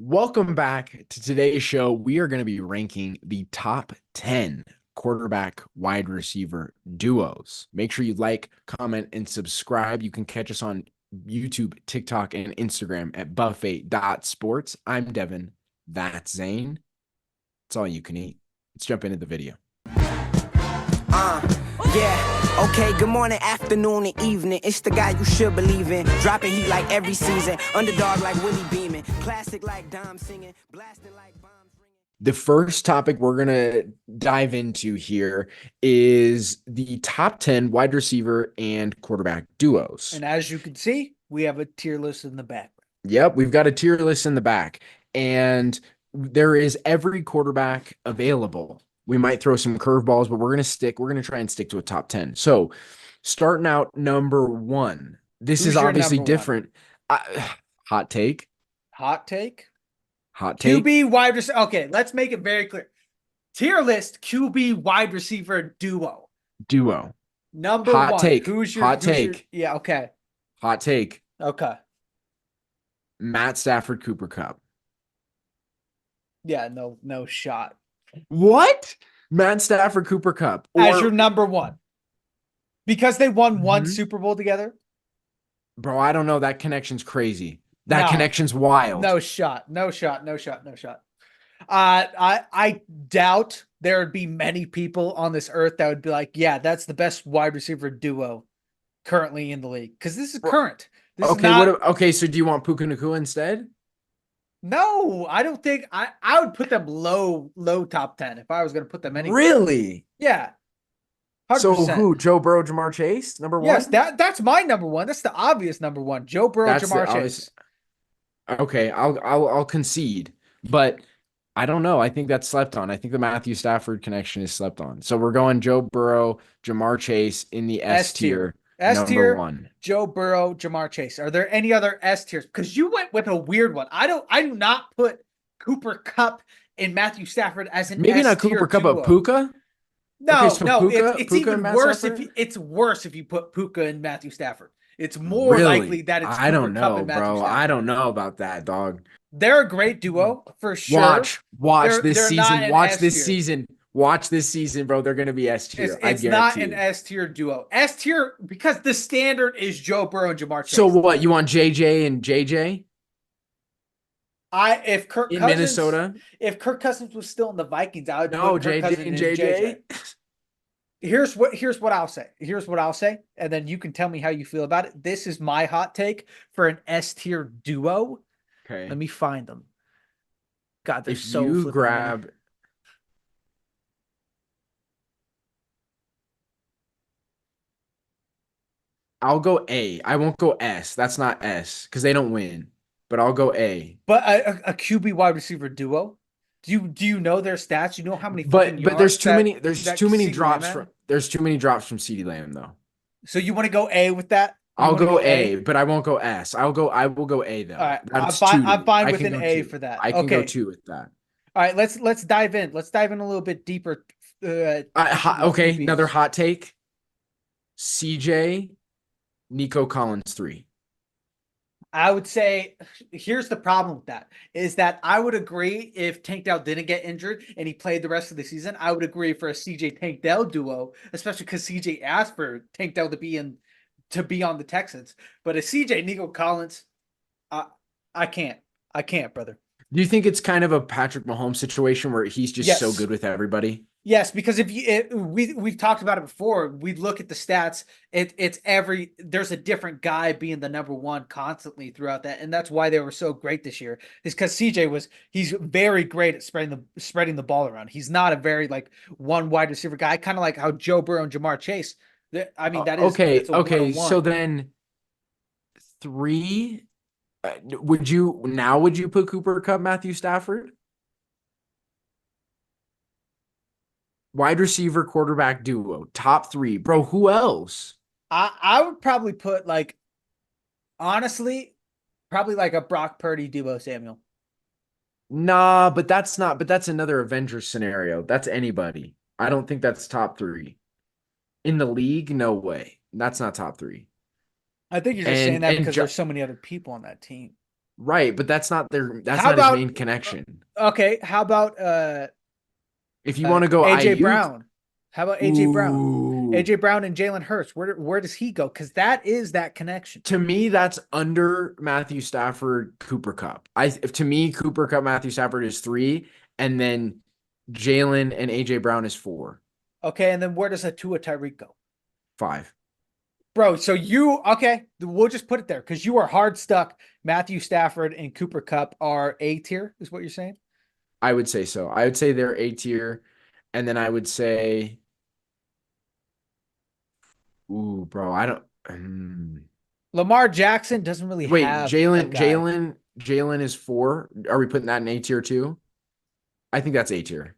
Welcome back to today's show. We are going to be ranking the top 10 quarterback wide receiver duos. Make sure you like, comment, and subscribe. You can catch us on YouTube, TikTok, and Instagram at buffet.sports. I'm Devin. That's Zane. It's all you can eat. Let's jump into the video. Yeah, okay, good morning, afternoon, and evening. It's the guy you should believe in. Dropping heat like every season. Underdog like Willie Beeman. Classic like Dom singing. Blasting like bombs ringing. The first topic we're going to dive into here is the top 10 wide receiver and quarterback duos. And as you can see, we have a tier list in the back. Yep, we've got a tier list in the back, and there is every quarterback available. We might throw some curveballs, but we're going to try and stick to a top 10. So starting out number one, this Who's is your obviously number one? different. Hot take. Hot take? Hot take. QB wide receiver. Okay, let's make it very clear. Tier list QB wide receiver duo. Duo. Number Hot one. take. Who's your Hot take. Yeah, okay. Hot take. Okay. Matt Stafford, Cooper Kupp. Yeah, no shot. What? Matt Stafford, Cooper Kupp. As your number one. Because they won one Mhm. Super Bowl together? Bro, I don't know. That connection's crazy. That No. connection's wild. No shot. No shot. I doubt there would be many people on this earth that would be like, yeah, that's the best wide receiver duo currently in the league. Because this is current. This is Okay, not, okay, so do you want Puka Nacua instead? no, I don't think I would put them low top 10 if I was gonna put them anywhere. Really? Yeah. 100%. So who? Joe Burrow, Jamar Chase, number one? Yes, that's my number one. That's the obvious number one. Joe Burrow, That's the Jamar obvious- Chase. Okay, I'll concede, but I don't know. I think that's slept on. I think the Matthew Stafford connection is slept on. So we're going Joe Burrow, Jamar Chase in the S tier. S number tier, one. Joe Burrow, Jamar Chase. Are there any other S tiers? Because you went with a weird one. I do not put Cooper Kupp and Matthew Stafford as an Maybe not S-tier Cooper Kupp, duo. but Puka? No, Okay, so no, Puka- it's Puka even and Matt worse Stafford? it's worse if you put Puka and Matthew Stafford. It's more Really? likely that it's I don't Cooper Kupp know, and Matthew bro. Stafford. I don't know about that, dog. They're a great duo for sure. Watch They're this not season. an Watch S this tier. season. Watch this season, bro. They're gonna be S tier. I It's not guarantee an you. S tier duo. S tier because the standard is Joe Burrow and Jamar Chase. So what? You want JJ and JJ If Kirk in Cousins, Minnesota? if Kirk Cousins was still in the Vikings, I would No, put Kirk JJ Cousins and in JJ. Here's what I'll say. Here's what I'll say, and then you can tell me how you feel about it. This is my hot take for an S tier duo. Okay. Let me find them. God, they're If so you flipping grab, many. I'll go A. I won't go S. That's not S because they don't win. But I'll go A. But a QB wide receiver duo. Do you know their stats? You know how many? But there's too many. There's that too many CeeDee drops Lamb from. had? There's too many drops from CeeDee Lamb though. So you want to go A with that? I'll go A, but I won't go S. I will go A though. All right, That's I'm fine I with can an go A two. for that. I can go Okay. 2 with that. All right, let's dive in. Let's dive in a little bit deeper. Okay, QBs. another hot take. CJ, Nico Collins 3. I would say here's the problem with that is that I would agree if Tank Dell didn't get injured and he played the rest of the season. I would agree for a CJ Tank Dell duo, especially because CJ asked for Tank Dell to be on the Texans. But a CJ Nico Collins, I can't, brother. Do you think it's kind of a Patrick Mahomes situation where he's just so Yes. good with everybody? Yes, because we've talked about it before. We look at the stats. There's a different guy being the number one constantly throughout that, and that's why they were so great this year. Is because he's very great at spreading the ball around. He's not a very like one wide receiver guy, kind of like how Joe Burrow and Jamar Chase. I mean that is okay. it's a Okay, one-on-one. so then 3. Would you put Cooper Kupp, Matthew Stafford? Wide receiver, quarterback duo, top 3, bro. Who else? I would probably put honestly, probably like a Brock Purdy duo, Samuel. Nah, but that's not. But that's another Avengers scenario. That's anybody. I don't think that's top 3 in the league. No way. That's not top 3. I think you're just And- saying that and because Jo- there's so many other people on that team. Right, but that's How not his about main connection. okay? How about If you want to go AJ Ayuk, Brown? How about AJ Brown? ooh, AJ Brown and Jalen Hurts. Where does he go? Because that is that connection. to me, that's under Matthew Stafford, Cooper Cup. To me, Cooper Cup, Matthew Stafford is 3, and then Jalen and AJ Brown is 4, Okay, and then where does a Tua Tyreek go? 5. Bro, so you okay? We'll just put it there because you are hard stuck. Matthew Stafford and Cooper Cup are A tier, is what you're saying? I would say so. I would say they're A tier, and then I would say, ooh, bro, I don't. Lamar Jackson doesn't really Wait, have a guy. Jalen is 4. Are we putting that in A tier too? I think that's A tier.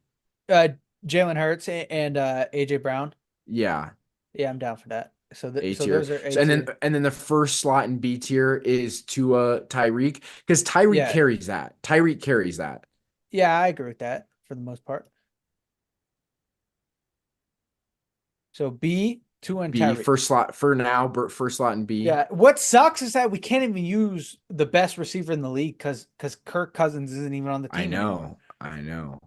Uh, Jalen Hurts and AJ Brown. Yeah, Yeah, I'm down for that. So A so tier. those are A So tier. and then the first slot in B tier is Tua Tyreek because Tyreek Yeah, carries that. Tyreek carries that. yeah, I agree with that for the most part. So B, Tua and B Tyreek. first slot for now. First slot in B. Yeah. What sucks is that we can't even use the best receiver in the league because Kirk Cousins isn't even on the I team anymore. know. I know.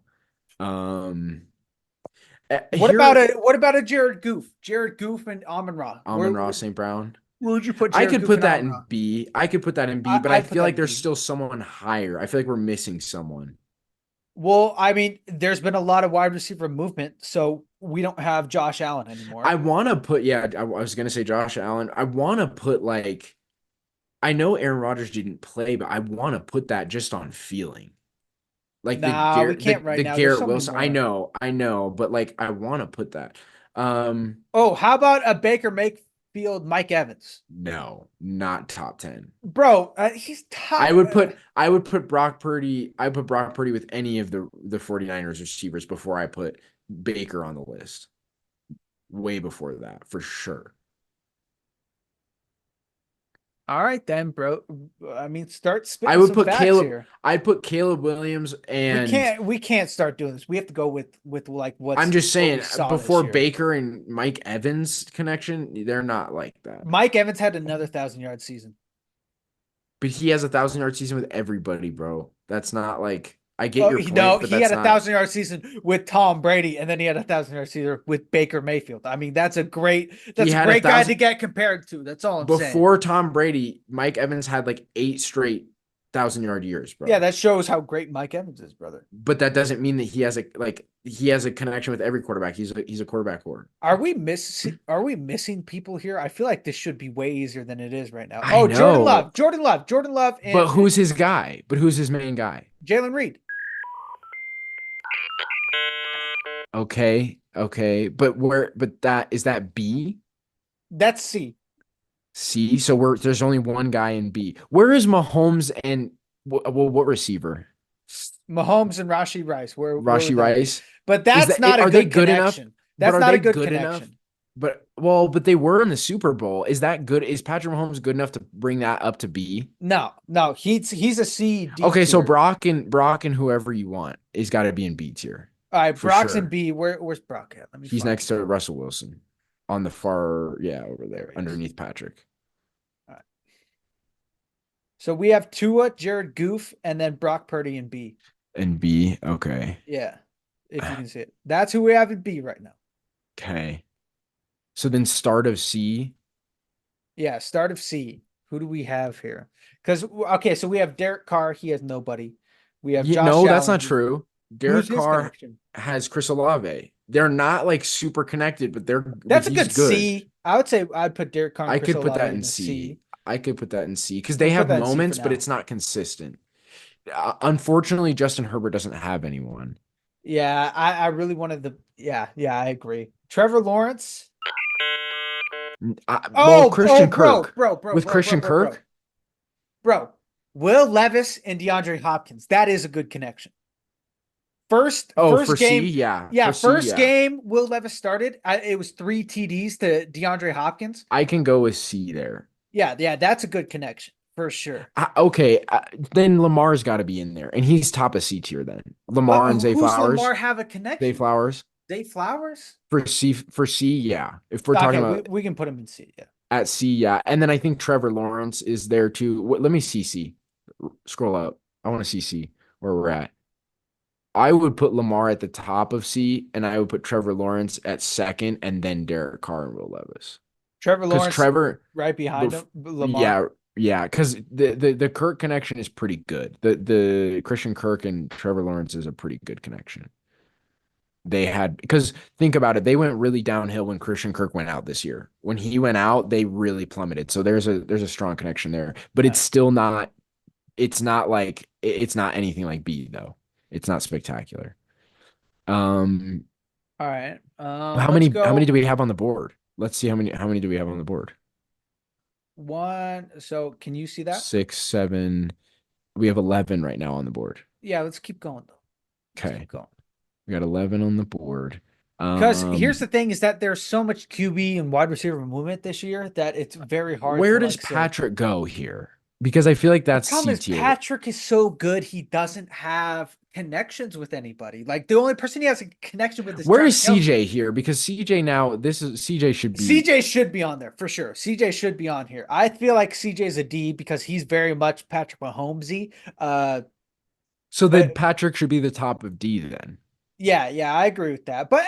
Here, What about a Jared Goof? Jared Goof and Amon Ra. Amon Ross St. Brown. Where would you put I Jared could Goof put and that Amon in Ra? B. I could put that in B, but I I'd put feel that like in there's B. still someone higher. I feel like we're missing someone. Well, I mean, there's been a lot of wide receiver movement, so we don't have Josh Allen anymore. I want to put, yeah, I was going to say Josh Allen. I want to put like, I know Aaron Rodgers didn't play, but I want to put that just on feeling. Like Nah, we can't right the now. There's Garrett so many Wilson. more. I know, but like I want to put that. Oh, how about a Baker Mayfield, Mike Evans? No, not top 10. Bro, he's top. I would put Brock Purdy. I put Brock Purdy with any of the 49ers receivers before I put Baker on the list. Way before that, for sure. All right then, bro. I mean, start I spitting would some put facts Caleb. here. I'd put Caleb Williams and We can't start doing this. We have to go with like I'm just what we saying saw this before year. Baker and Mike Evans connection, they're not like that. Mike Evans had another 1,000 yard season. But he has a 1,000 yard season with everybody, bro. That's not like I get Oh, your no, point, but he that's had a not 1,000 yard season with Tom Brady, and then he had a 1,000 yard season with Baker Mayfield. I mean, he that's a had a great guy to thousand get compared to. That's all I'm saying. before Tom Brady. Mike Evans had like 8 straight 1,000 yard years, Yeah, bro. that shows how great Mike Evans is, brother. But that doesn't mean that he has a connection with every quarterback. He's a quarterback whore. Are we missing people here? I feel like this should be way easier than it is right now. I Oh, know, Jordan Love, but and who's his guy? But who's his main guy? Jalen Reed. Okay, okay, but that is that B? That's C. C. So there's only one guy in B. Where is Mahomes and what receiver? Mahomes and Rashi Rice. Where Rashi would that be? Rice. But that's not a Are they good good enough? connection. But That's are not a they good good enough? connection. But they were in the Super Bowl. Is that good? Is Patrick Mahomes good enough to bring that up to B? No, he's a C D Okay, so tier. Brock and whoever you want is got to be in B tier All right, for Brock's in sure. B. Where's Brock at? Let me He's find next him. to Russell Wilson on the far, yeah, over There there he is. underneath Patrick. All right. So we have Tua, Jared Goof, and then Brock Purdy in B. And B, okay. Yeah, if you can see it. That's who we have in B right now. Okay. So then start of C. Yeah, start of C. Who do we have here? Because okay, so we have Derek Carr. He has nobody. We have Yeah, Josh no, that's not Allen. true. Who's Derek his Carr connection? has Chris Olave. They're not like super connected, but That's a he's good good. C. I would say I'd put Derek Carr and I Chris could put that Olave in in a C. C. I could put that in C because they We'll put have that in C for moments, but now. it's not consistent. Unfortunately, Justin Herbert doesn't have anyone. Yeah, I really wanted the yeah, I agree. Trevor Lawrence. Well, Oh, Christian Kirk with Christian bro. Kirk. Bro, Will Levis and DeAndre Hopkins. That is a good connection. Oh, First for C, game, yeah, yeah, for C, first yeah. game Will Levis started. It was 3 TDs to DeAndre Hopkins. I can go with C there. Yeah, that's a good connection for sure. Okay, then Lamar's got to be in there, and he's top of C tier. Then Lamar and Zay Who's Flowers. Lamar have a Zay connection? Flowers Zay Flowers? for C, yeah. If we're talking Okay, about we can put him in C. Yeah. at C, yeah, and then I think Trevor Lawrence is there too. Let me see C. Scroll up. I want to see C where we're at. I would put Lamar at the top of C, and I would put Trevor Lawrence at second, and then Derek Carr and Will Levis. Trevor Because Lawrence Trevor, right behind him, Lamar. yeah, yeah, because the Kirk connection is pretty good. The Christian Kirk and Trevor Lawrence is a pretty good connection. They had because think about it, they went really downhill when Christian Kirk went out this year. When he went out, they really plummeted. So there's a strong connection there, but it's Right. still not. It's not like it's not anything like B though. It's not spectacular. Um, All right. how Let's many do go we have on the board? Let's see how many do we have on the board? one. So can you see that? 6, 7. We have 11 right now on the board. Yeah, let's keep going though. Let's Okay. keep going. We got 11 on the board. Because here's the thing is that there's so much QB and wide receiver movement this year that it's very hard Where to does like say. Patrick go here? Because I feel like The that's problem C is tier. Patrick is so good, he doesn't have connections with anybody. Like the only person he has a connection with is Where is Travis Kelce. CJ here? Because CJ now, this is CJ should be. CJ should be on there for sure. CJ should be on here. I feel like CJ is a D because he's very much Patrick Mahomesy. So then But Patrick should be the top of D then. yeah, I agree with that. But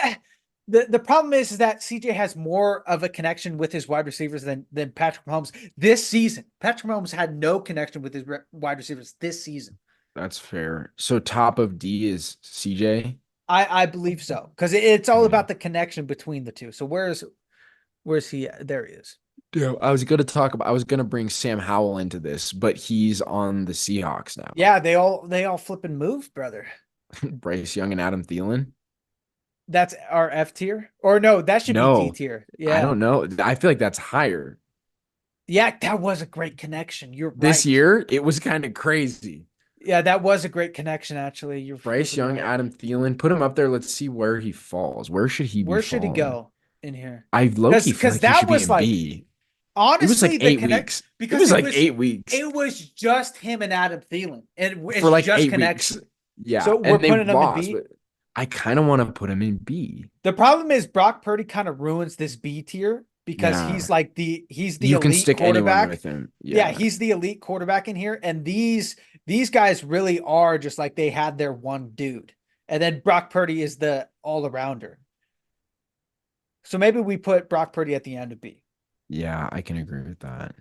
the problem is that CJ has more of a connection with his wide receivers than Patrick Mahomes this season. Patrick Mahomes had no connection with his wide receivers this season. That's fair. So top of D is CJ. I believe so because it's all Okay. about the connection between the two. So where's he? There he is. Yeah, I was going to bring Sam Howell into this, but he's on the Seahawks now. Yeah, they all flip and move, brother. Bryce Young and Adam Thielen. That's our F tier, or no? That should be D No, tier. I Yeah, don't know. I feel like that's higher. yeah, that was a great connection. You're This right. year, it was kind of crazy. Yeah, that was a great connection. Actually, you're Bryce flipping Young, right. Adam Thielen, put him up there. Let's see where he falls. Where should he be Where should he falling? go in here? I low-key feel Because like he that should be was in like B. It was honestly like the 8 weeks. It because was like 8 weeks it was just him and Adam Thielen, and it's for like just 8 connection. weeks. Yeah, So we're and they putting him in lost, B. but I kind of want to put him in B. The problem is Brock Purdy kind of ruins this B tier because Yeah. he's like he's the You can elite stick anyone quarterback. with him. Yeah, he's the elite quarterback in here, and these guys really are just like they had their one dude, and then Brock Purdy is the all arounder. So maybe we put Brock Purdy at the end of B. Yeah, I can agree with that.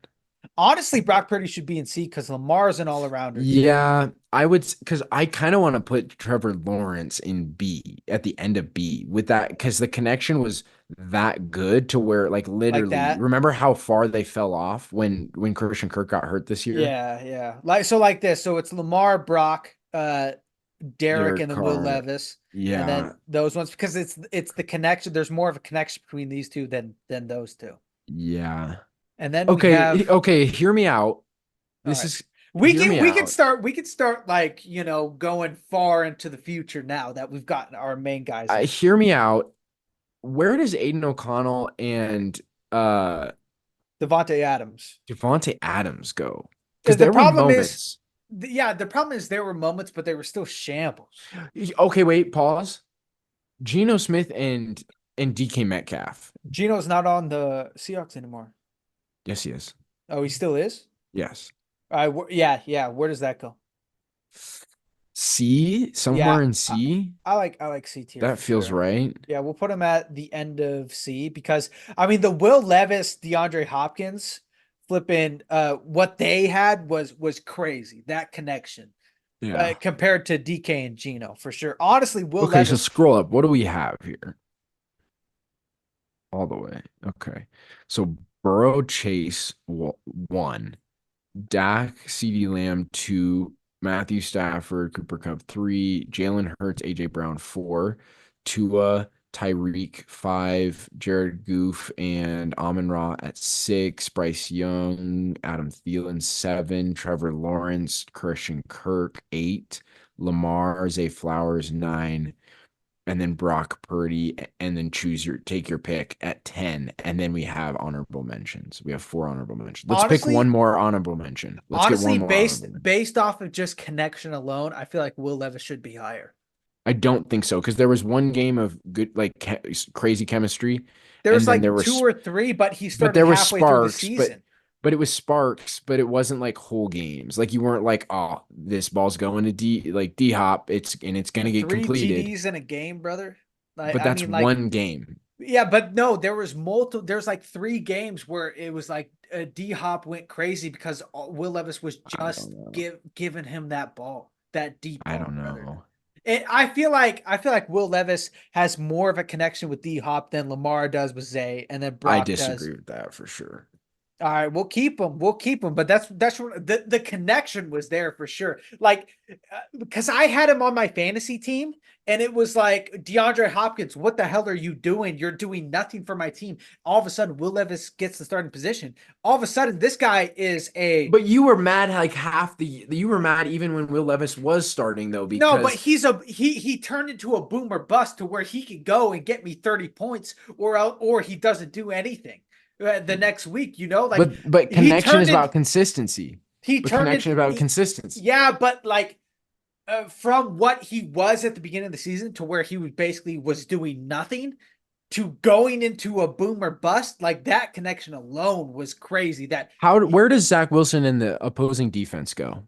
Honestly, Brock Purdy should be in C because Lamar's an all arounder. Yeah, I would because I kind of want to put Trevor Lawrence in B at the end of B with that because the connection was that good to where like literally that. remember how far they fell off when Christian Kirk got hurt this year? Yeah. Like this. So it's Lamar, Brock, Derek, Derek and then Will Carr. Levis. Yeah. And then those ones because it's the connection. There's more of a connection between these two than those two. Yeah. And then Okay, we have okay, hear me out. This right. is we hear me can out. start like going far into the future now that we've gotten our main guys. Hear me out. Where does Aiden O'Connell and Devontae Adams. Devontae Adams go? Because The there were problem moments. the problem is there were moments, but they were still shambles. Okay, wait, pause. Geno Smith and DK Metcalf. Geno's not on the Seahawks anymore. Yes, he is. Oh, he still is? Yes. Yeah. Where does that go? C, somewhere in C. I like C tier. That for feels sure. right. Yeah, we'll put him at the end of C because I mean the Will Levis, DeAndre Hopkins flipping what they had was crazy. That connection. Yeah. Compared to DK and Geno for sure. Honestly, Will Okay, so Levis. scroll up. What do we have here? All the way. Okay. So Burrow, Chase, 1. Dak, CeeDee Lamb, 2. Matthew Stafford, Cooper Kupp, 3. Jalen Hurts, AJ Brown, 4. Tua, Tyreek, 5. Jared Goof and Amon-Ra at 6. Bryce Young, Adam Thielen, 7. Trevor Lawrence, Christian Kirk, 8. Lamar, Zay Flowers, 9. And then Brock Purdy, and then take your pick at 10. And then we have honorable mentions. We have 4 honorable mentions. Let's pick one more honorable mention. Let's get one more based off of just connection alone, I feel like Will Levis should be higher. I don't think so because there was one game of good, like crazy chemistry. There was like there 2 or 3, but he started there was halfway through the sparks, season. but it was sparks, but it wasn't like whole games. Like you weren't like, oh, this ball's going to D hop. It's gonna get Three completed. TDs in a game, brother. But I that's mean, like, one game. yeah, but no, there was multiple. There's like 3 games where it was like D Hop went crazy because Will Levis was I just don't know. giving him that ball, that deep I ball, don't brother. know. I feel like Will Levis has more of a connection with D Hop than Lamar does with Zay, and then I Brock does. disagree with that for sure. All right, we'll keep him. We'll keep him. But that's what the connection was there for sure. Like, because I had him on my fantasy team, and it was like DeAndre Hopkins. What the hell are you doing? You're doing nothing for my team. All of a sudden, Will Levis gets the starting position. All of a sudden, this guy is a But you were mad like half the you were mad even when Will Levis was starting though no, but because he turned into a boomer bust to where he could go and get me 30 points, or he doesn't do anything the next week. Like but he connection turned is in about consistency. he But turned connection in is about he, consistency. yeah, but like from what he was at the beginning of the season to where he was basically was doing nothing to going into a boom or bust, like that connection alone was crazy. Where does Zach Wilson and the opposing defense go?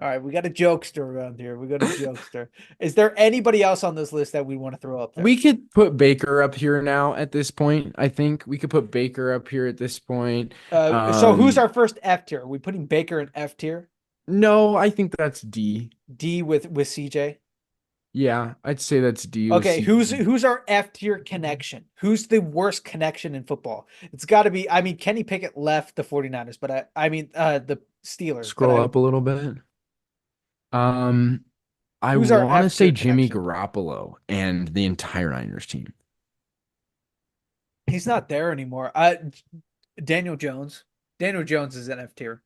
All right, we got a jokester around here. We got a jokester. Is there anybody else on this list that we want to throw up there? We could put Baker up here now at this point. I think we could put Baker up here at this point. So who's our first F tier? Are we putting Baker in F tier? No, I think that's D. D with CJ. Yeah, I'd say that's D with Okay, C. who's our F tier connection? Who's the worst connection in football? It's got to be, I mean, Kenny Pickett left the 49ers, but I mean the Steelers, but Scroll up a little bit. I who's our want to F tier say Jimmy connection? Garoppolo and the entire Niners team. He's not there anymore. Daniel Jones. Daniel Jones is an F tier.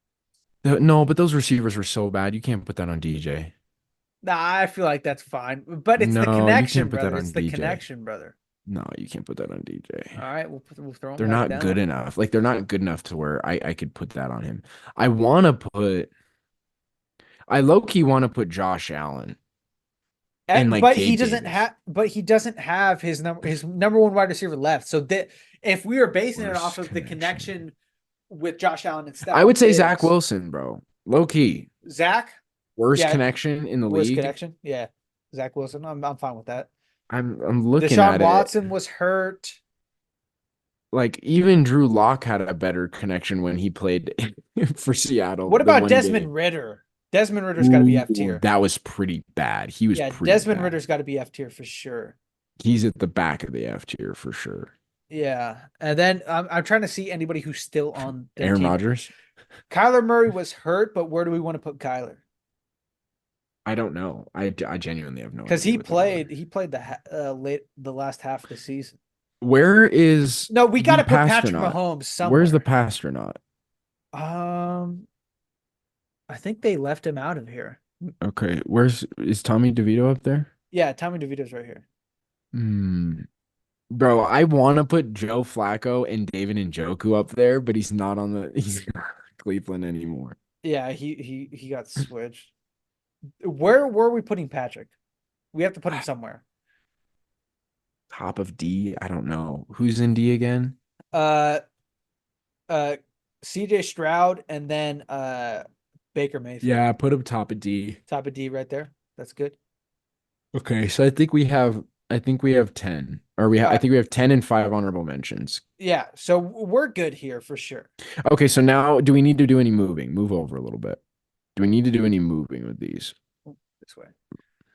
No, but those receivers were so bad. You can't put that on DJ. Nah, I feel like that's fine, but it's the No, you connection, can't put that brother. on It's the DJ. connection, brother. No, you can't put that on DJ. All right, we'll throw him They're back not good down. enough. Like they're not good enough to where I could put that on him. I want to put I low key want to put Josh Allen and like But he Gabe doesn't Davis. have. But he doesn't have his number one wide receiver left. So that if we were basing it off Worst of the connection. connection with Josh Allen and I would Stephon say Zach Diggs, Wilson, bro. Low key. Zach, Worst yeah, connection in the was league. connection, yeah, Zach Wilson. I'm fine with that. I'm looking Deshaun at it. Watson was hurt. Like even Drew Lock had a better connection when he played for Seattle What the about one Desmond game. Ritter? Desmond Ritter's got to be F Ooh, tier. that was pretty bad. He was Yeah, pretty Desmond bad. Ritter's got to be F tier for sure. He's at the back of the F tier for sure. Yeah, and then I'm trying to see anybody who's still on the Aaron team. Rodgers? Kyler Murray was hurt, but where do we want to put Kyler? I don't know. I genuinely have no Because idea. he played the last half of the season. Where is No, we got the to put Patrick Pastronaut? Mahomes Where's the somewhere. Pastronaut? Um, I think they left him out of here. Okay, is Tommy DeVito up there? Yeah, Tommy DeVito's right here. Hmm. Bro, I want to put Joe Flacco and David Njoku up there, but he's not on the he's not Cleveland anymore. Yeah, he got switched. Where were we putting Patrick? We have to put him somewhere. Top of D, I don't know. Who's in D again? Uh, CJ Stroud and then Baker Mayfield. Yeah, put him top of D. Top of D right there. That's good. Okay, so I think we have 10. Or All I right. think we have 10 and 5 honorable mentions. Yeah, so we're good here for sure. Okay, so now do we need to do any moving? Move over a little bit. Do we need to do any moving with these? This way.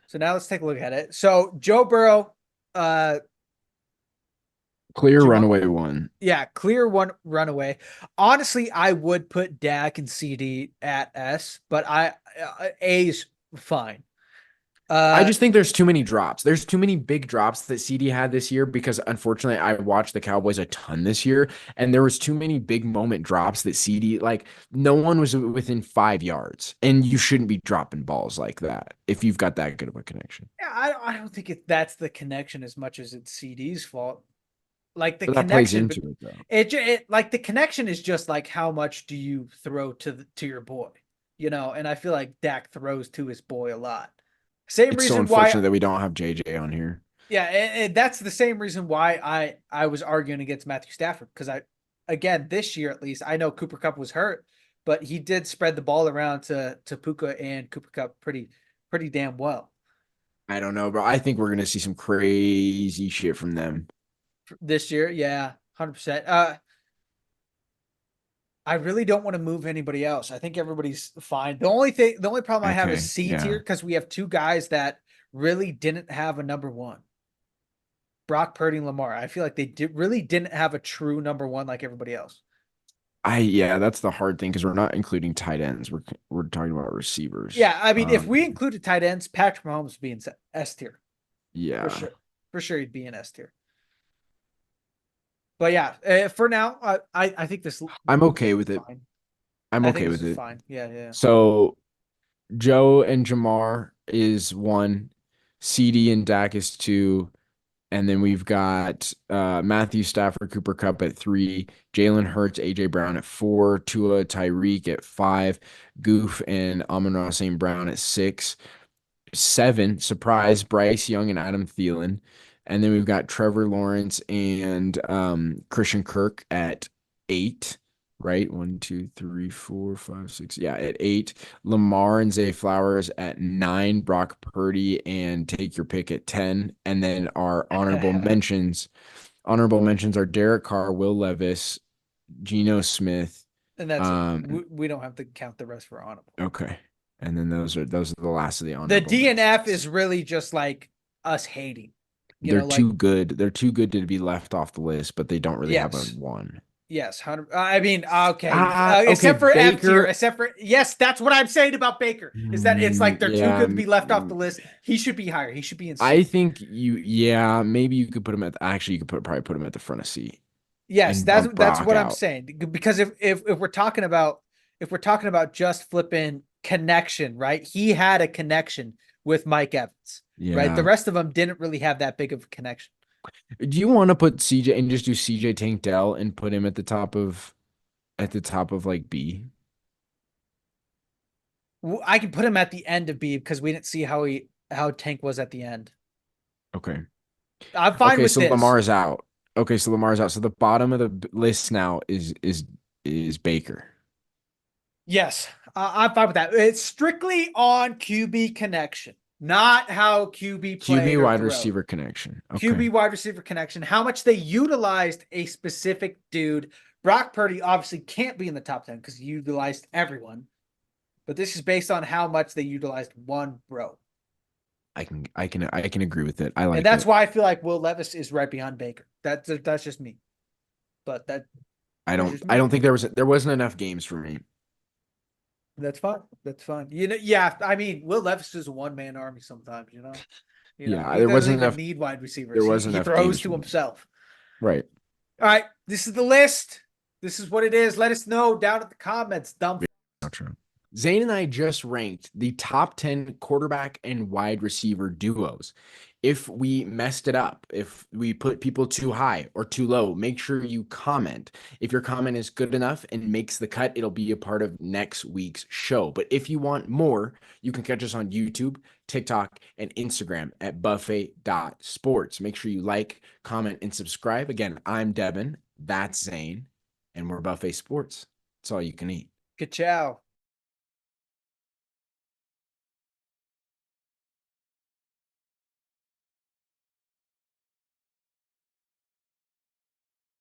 So now let's take a look at it. So Joe Burrow, Clear Jamal, runaway one. yeah, clear one runaway. Honestly, I would put Dak and CD at S, but A's fine. I just think there's too many drops. There's too many big drops that CD had this year because unfortunately I watched the Cowboys a ton this year and there was too many big moment drops that CD like no one was within 5 yards and you shouldn't be dropping balls like that if you've got that good of a connection. Yeah, I don't think that's the connection as much as it's CD's fault. Like the But that plays connection, but into it though. it like the connection is just like how much do you throw to your boy, and I feel like Dak throws to his boy a lot. Same It's so reason unfortunate why, that we don't have JJ on here. yeah, and that's the same reason why I was arguing against Matthew Stafford because again this year at least. I know Cooper Cup was hurt, but he did spread the ball around to Puka and Cooper Cup pretty damn well I don't know, bro. I think we're gonna see some crazy shit from them. this year. Yeah, 100%. I really don't want to move anybody else. I think everybody's fine. The only problem I have is Okay, C tier yeah. because we have two guys that really didn't have a number one. Brock Purdy and Lamar. I feel like they really didn't have a true number one like everybody else. Yeah, that's the hard thing because we're not including tight ends. We're talking about receivers. Yeah, I mean, if we included tight ends, Patrick Mahomes would be in S tier for Yeah. sure. For sure, he'd be in S tier. But yeah, for now, I think I'm okay with is it. fine. I'm I think okay this with is it. fine. Yeah, yeah. So Joe and Jamar is one, CD and Dak is two, and then we've got Matthew Stafford, Cooper Cup at three, Jalen Hurts, AJ Brown at four, Tua Tyreek at five, Goof and Amon-Ra St. Brown at six, seven, surprise, Bryce Young and Adam Thielen. And then we've got Trevor Lawrence and Christian Kirk at eight, right? One, two, three, four, five, six. Yeah, at eight. Lamar and Zay Flowers at nine. Brock Purdy and take your pick at 10. And then our honorable mentions are Derek Carr, Will Levis, Geno Smith. And that's it. Um, We don't have to count the rest for honorable. okay. And then those are the last of the The honorable DNF mentions. is really just like us hating. They're Like too good. They're too good to be left off the list, but they don't really have a yes, one. yes, 100. I mean, okay, Okay, except for F tier, Baker. except for yes, that's what I'm saying about Baker is that it's like they're too Yeah, good to be left off the list. He should be higher. He should be in I C. think yeah, maybe you could put him actually you could probably put him at the front of C Yes, and bump that's Brock what I'm out. saying. Because if we're talking about just flipping connection, right? He had a connection with Mike Evans, right? The Yeah. rest of them didn't really have that big of a connection. Do you want to put CJ and just do CJ Tank Dell and put him at the top of like B? I can put him at the end of B because we didn't see how Tank was at the end. Okay. I'm fine Okay, with so this. Lamar's out. Okay, so Lamar's out. So the bottom of the list now is Baker. Yes, I'm fine with that. It's strictly on QB connection, not how QB played QB or wide throw. receiver connection. Okay. QB wide receiver connection, how much they utilized a specific dude. Brock Purdy obviously can't be in the top 10 because he utilized everyone. But this is based on how much they utilized one bro. I can agree with it. I like And that's it. why I feel like Will Levis is right behind Baker. That's just me. But that's just I me. don't think there wasn't enough games for me. That's fine. That's fine. Yeah. I mean, Will Levis is a one-man army sometimes, Yeah, he there doesn't wasn't even enough need wide there receivers. He wasn't he enough throws games to for me. himself. Right. All right. This is the list. This is what it is. Let us know down in the comments. Dumb. Not true. Zane and I just ranked the top 10 quarterback and wide receiver duos. If we messed it up, if we put people too high or too low, make sure you comment. If your comment is good enough and makes the cut, it'll be a part of next week's show. But if you want more, you can catch us on YouTube, TikTok, and Instagram at buffet.sports. Make sure you like, comment, and subscribe. Again, I'm Devin. That's Zane. And we're Buffet Sports. That's all you can eat. Good chow.